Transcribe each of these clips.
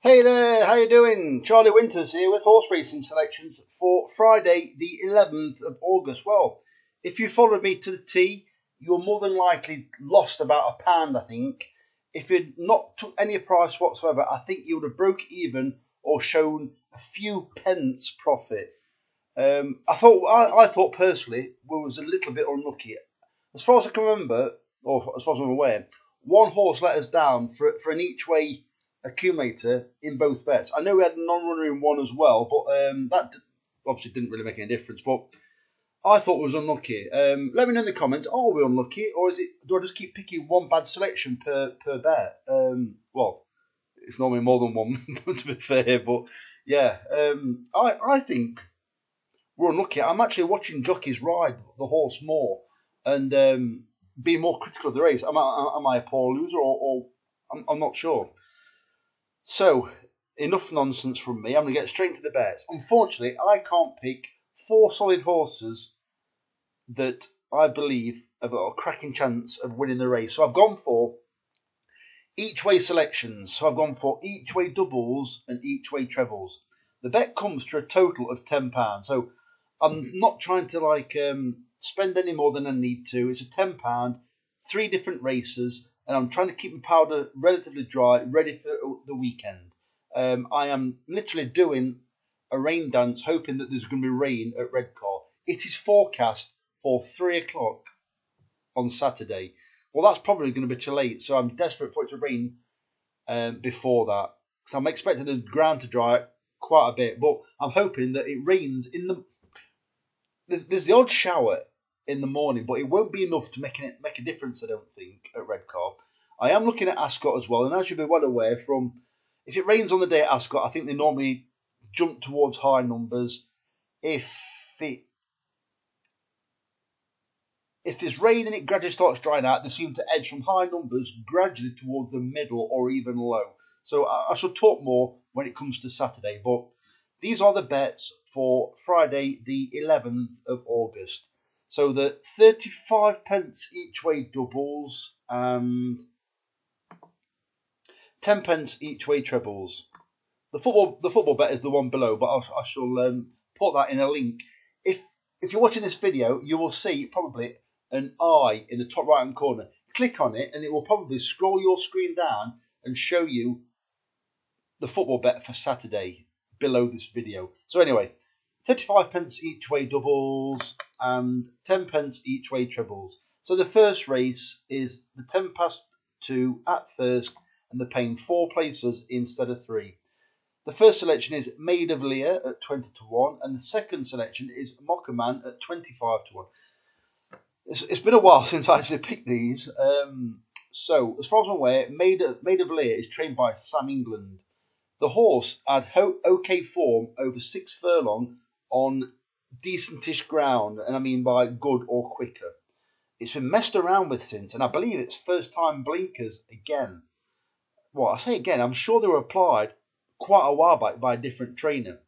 Hey there, how you doing? Charlie Winters here with horse racing selections for Friday the 11th of August. Well, if you followed me to the T, you're more than likely lost about £1, I think. If you'd not took any price whatsoever, I think you would have broke even or shown a few pence profit. I thought personally we was a little bit unlucky. As far as I can remember, or as far as I'm aware, one horse let us down for an each way accumulator in both bets. I know we had a non-runner in one as well, but that obviously didn't really make any difference. But I thought it was unlucky. Let me know in the comments, are we unlucky, or do I just keep picking one bad selection per bet? Well, it's normally more than one, to be fair, but yeah, I think we're unlucky. I'm actually watching jockeys ride the horse more and being more critical of the race. Am I a poor loser, or I'm not sure. So, enough nonsense from me. I'm going to get straight into the bets. Unfortunately, I can't pick 4 solid horses that I believe have got a cracking chance of winning the race. So I've gone for each way selections. So I've gone for each way doubles and each way trebles. The bet comes to a total of £10. So I'm not trying to spend any more than I need to. It's a £10, 3 different races. And I'm trying to keep my powder relatively dry, ready for the weekend. I am literally doing a rain dance, hoping that there's going to be rain at Redcar. It is forecast for 3 o'clock on Saturday. Well, that's probably going to be too late, so I'm desperate for it to rain before that. So I'm expecting the ground to dry quite a bit, but I'm hoping that it rains in the... There's the odd shower in the morning, but it won't be enough to make a difference, I don't think, at Redcar. I am looking at Ascot as well, and as you'll be well aware from, if it rains on the day at Ascot, I think they normally jump towards high numbers. If there's rain and it gradually starts drying out, they seem to edge from high numbers gradually towards the middle or even low. So I shall talk more when it comes to Saturday, but these are the bets for Friday the 11th of August. So the 35p each way doubles and 10p each way trebles. The football bet is the one below, but I shall put that in a link. If you're watching this video, you will see probably an eye in the top right hand corner. Click on it and it will probably scroll your screen down and show you the football bet for Saturday below this video. So anyway, 35p each way doubles and 10p each way trebles. So the first race is the 2:10 at Thirsk, and they're paying 4 places instead of 3. The first selection is Maid of Lear at 20-1, and the second selection is Mockerman at 25-1. It's been a while since I actually picked these. So as far as I'm aware, Maid of Lear is trained by Sam England. The horse had OK form over 6 furlong on decentish ground, and I mean by good or quicker. It's been messed around with since, and I believe it's first time blinkers again. Well, I say again, I'm sure they were applied quite a while back by a different trainer,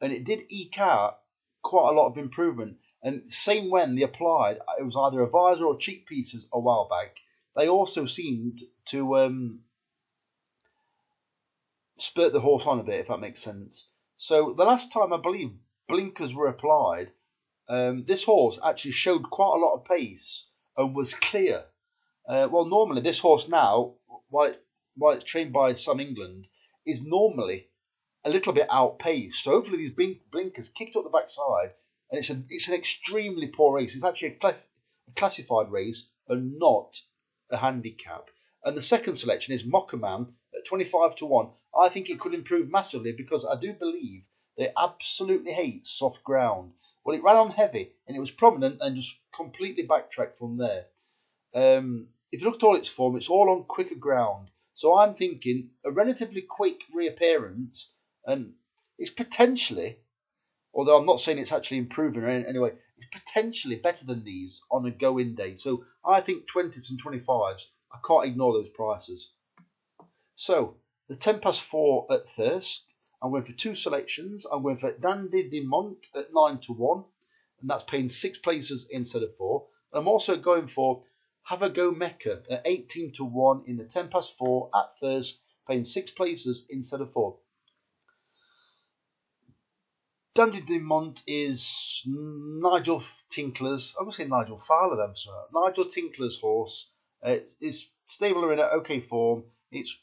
and it did eke out quite a lot of improvement. And same when they applied, it was either a visor or cheek pieces a while back. They also seemed to spurt the horse on a bit, if that makes sense. So the last time I believe blinkers were applied, this horse actually showed quite a lot of pace and was clear. Well, normally this horse now, while it's trained by Sam England, is normally a little bit outpaced. So hopefully these blinkers kicked up the backside, and it's an extremely poor race. It's actually a classified race and not a handicap. And the second selection is Mockerman at 25-1. I think it could improve massively because I do believe they absolutely hate soft ground. Well, it ran on heavy and it was prominent and just completely backtracked from there. If you look at all its form, it's all on quicker ground. So I'm thinking a relatively quick reappearance, and it's potentially, although I'm not saying it's actually improving anyway, it's potentially better than these on a go-in day. So I think 20s and 25s, I can't ignore those prices. So the 4 at Thirsk, I'm going for 2 selections. I'm going for Dandy de Mont at 9-1, and that's paying 6 places instead of 4. I'm also going for Have a Go Mecca at 18-1 in the 4 at Thirsk, paying 6 places instead of 4. Dandy Dumont is Nigel Tinkler's, I would say Nigel Fowler then, sorry. Nigel Tinkler's horse. His stable are in okay form. It's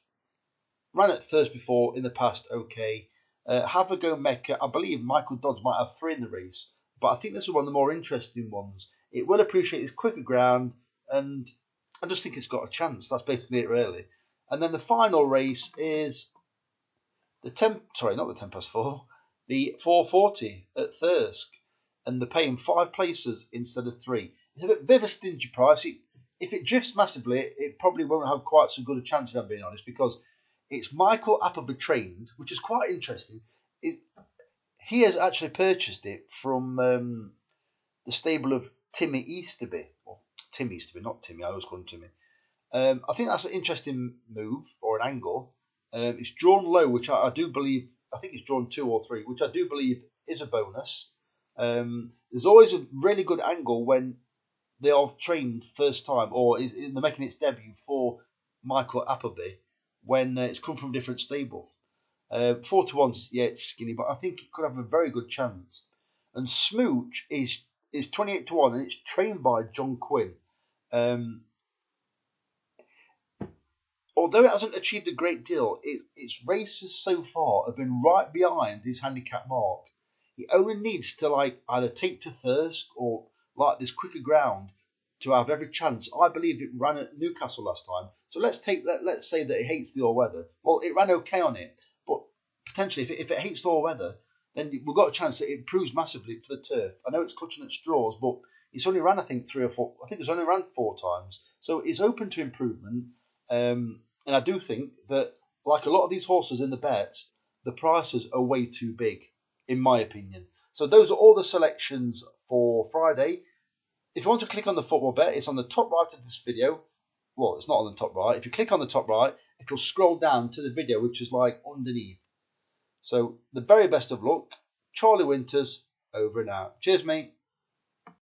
ran at Thirst before in the past, okay. Have a Go Mecca. I believe Michael Dodds might have 3 in the race, but I think this is one of the more interesting ones. It will appreciate its quicker ground, and I just think it's got a chance. That's basically it, really. And then the final race is the 10 past 4, the 440 at Thirsk, and they're paying 5 places instead of 3. It's a bit of a stingy price. If it drifts massively, it probably won't have quite so good a chance, if I'm being honest, because it's Michael Appleby trained, which is quite interesting. He has actually purchased it from the stable of Timmy Easterby. Or Tim Easterby, not Timmy, I always call him Timmy. I think that's an interesting move or an angle. It's drawn low, which I do believe, I think it's drawn 2 or 3, which I do believe is a bonus. There's always a really good angle when they are trained first time, or they're making its debut for Michael Appleby when it's come from a different stable. 4 to 1, yeah, it's skinny, but I think it could have a very good chance. And Smooch is 28 to 1, and it's trained by John Quinn. Although it hasn't achieved a great deal, its races so far have been right behind his handicap mark. He only needs to either take to Thirsk or this quicker ground to have every chance. I believe it ran at Newcastle last time, so let's say that it hates the all weather. Well, it ran okay on it, but potentially if it hates the all weather, then we've got a chance that it improves massively for the turf. I know it's clutching at straws, but it's only ran, I think, 3 or 4. I think it's only ran 4 times, so it's open to improvement. And I do think that, like a lot of these horses in the bets, the prices are way too big, in my opinion. So those are all the selections for Friday. If you want to click on the football bet, it's on the top right of this video. Well, it's not on the top right. If you click on the top right, it'll scroll down to the video, which is underneath. So the very best of luck. Charlie Winters, over and out. Cheers, mate.